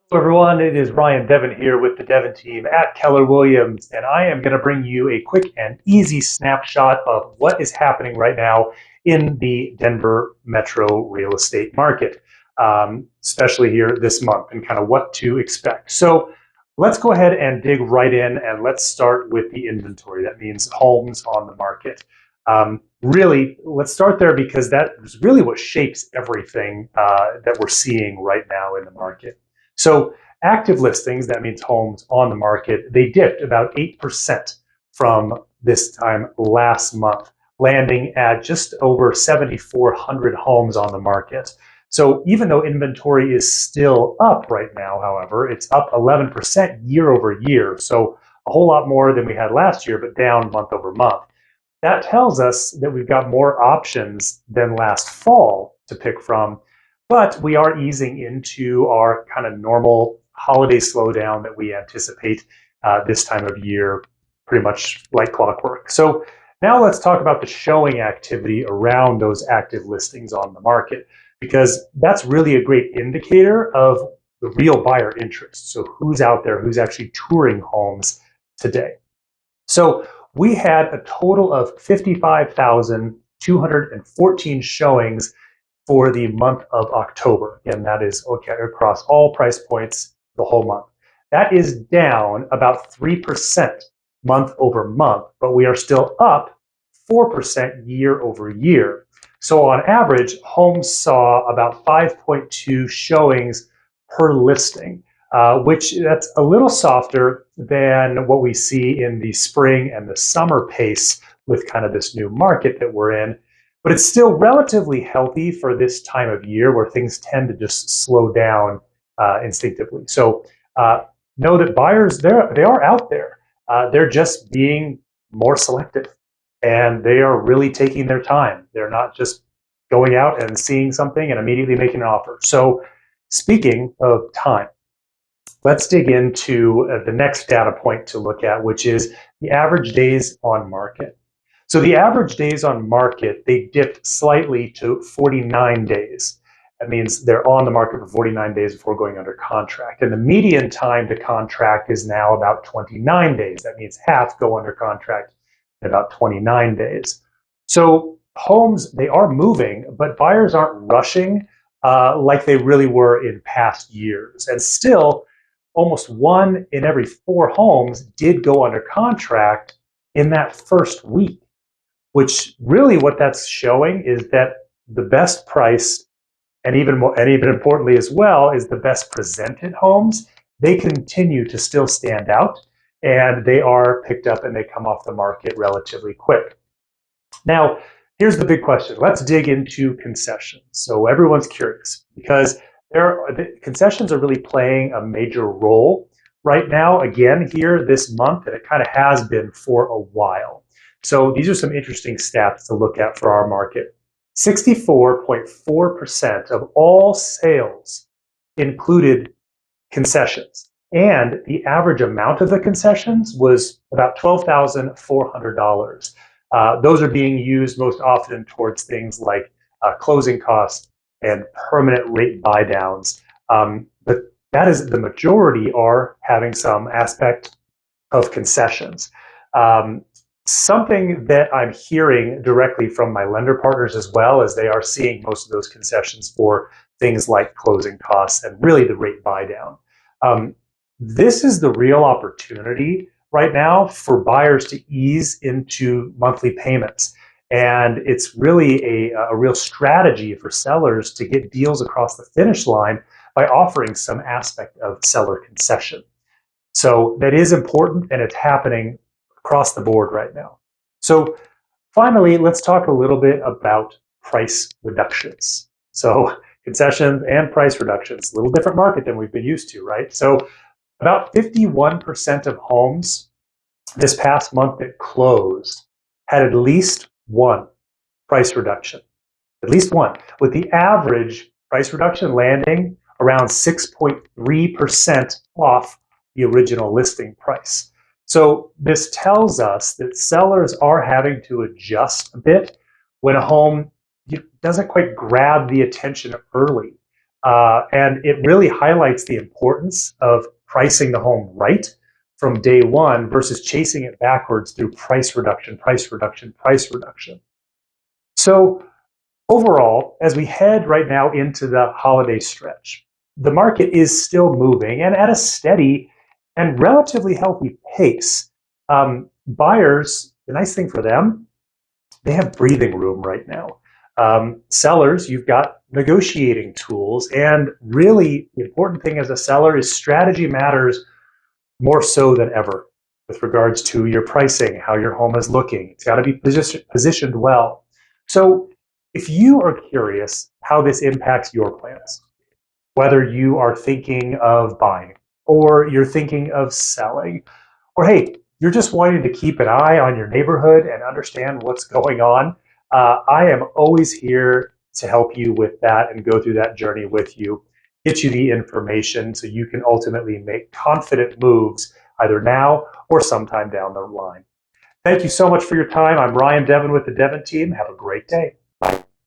Hello everyone, it is Ryan Devin here with the Devin team at Keller Williams, and I am going to bring you a quick and easy snapshot of what is happening right now in the Denver metro real estate market, especially here this month, and kind of what to expect. So let's go ahead and dig right in, and let's start with the inventory. That means homes on the market. Really, let's start there because that is really what shapes everything that we're seeing right now in the market. So active listings, that means homes on the market, they dipped about 8% from this time last month, landing at just over 7,400 homes on the market. So even though inventory is still up right now, however, it's up 11% year over year. So a whole lot more than we had last year, but down month over month. That tells us that we've got more options than last fall to pick from, but we are easing into our kind of normal holiday slowdown that we anticipate this time of year, pretty much like clockwork. So now let's talk about the showing activity around those active listings on the market, because that's really a great indicator of the real buyer interest. So who's out there, who's actually touring homes today. So we had a total of 55,214 showings for the month of October. And that is okay across all price points the whole month. That is down about 3% month over month, but we are still up 4% year over year. So on average, homes saw about 5.2 showings per listing, which that's a little softer than what we see in the spring and the summer pace with kind of this new market that we're in. But it's still relatively healthy for this time of year where things tend to just slow down instinctively. So know that buyers, they are out there. They're just being more selective, and they are really taking their time. They're not just going out and seeing something and immediately making an offer. So speaking of time, let's dig into the next data point to look at, which is the average days on market. So the average days on market, they dipped slightly to 49 days. That means they're on the market for 49 days before going under contract. And the median time to contract is now about 29 days. That means half go under contract in about 29 days. So homes, they are moving, but buyers aren't rushing like they really were in past years. And still, almost one in every four homes did go under contract in that first week, which really what that's showing is that the best price, and even more, and even importantly as well, is the best presented homes. They continue to still stand out, and they are picked up and they come off the market relatively quick. Now, here's the big question. Let's dig into concessions. So everyone's curious because the concessions are really playing a major role right now, again, here this month, and it kind of has been for a while. So these are some interesting stats to look at for our market. 64.4% of all sales included concessions, and the average amount of the concessions was about $12,400. Those are being used most often towards things like closing costs and permanent rate buydowns. But that is the majority are having some aspect of concessions. Something that I'm hearing directly from my lender partners as well as they are seeing most of those concessions for things like closing costs and really the rate buydown. This is the real opportunity right now for buyers to ease into monthly payments. And it's really a real strategy for sellers to get deals across the finish line by offering some aspect of seller concession. So that is important, and it's happening across the board right now. So finally, let's talk a little bit about price reductions. So concessions and price reductions, a little different market than we've been used to, right? So about 51% of homes this past month that closed had at least one price reduction, at least one, with the average price reduction landing around 6.3% off the original listing price. So this tells us that sellers are having to adjust a bit when a home doesn't quite grab the attention early. And it really highlights the importance of pricing the home right from day one versus chasing it backwards through price reduction, price reduction, price reduction. So overall, as we head right now into the holiday stretch, the market is still moving and at a steady and relatively healthy pace. Buyers, the nice thing for them, they have breathing room right now. Sellers, you've got negotiating tools. And really, the important thing as a seller is strategy matters more so than ever with regards to your pricing, how your home is looking. It's got to be positioned well. So, if you are curious how this impacts your plans, whether you are thinking of buying or you're thinking of selling, or hey, you're just wanting to keep an eye on your neighborhood and understand what's going on, I am always here to help you with that and go through that journey with you, get you the information so you can ultimately make confident moves either now or sometime down the line. Thank you so much for your time. I'm Ryan Devin with the Devin team. Have a great day. Bye.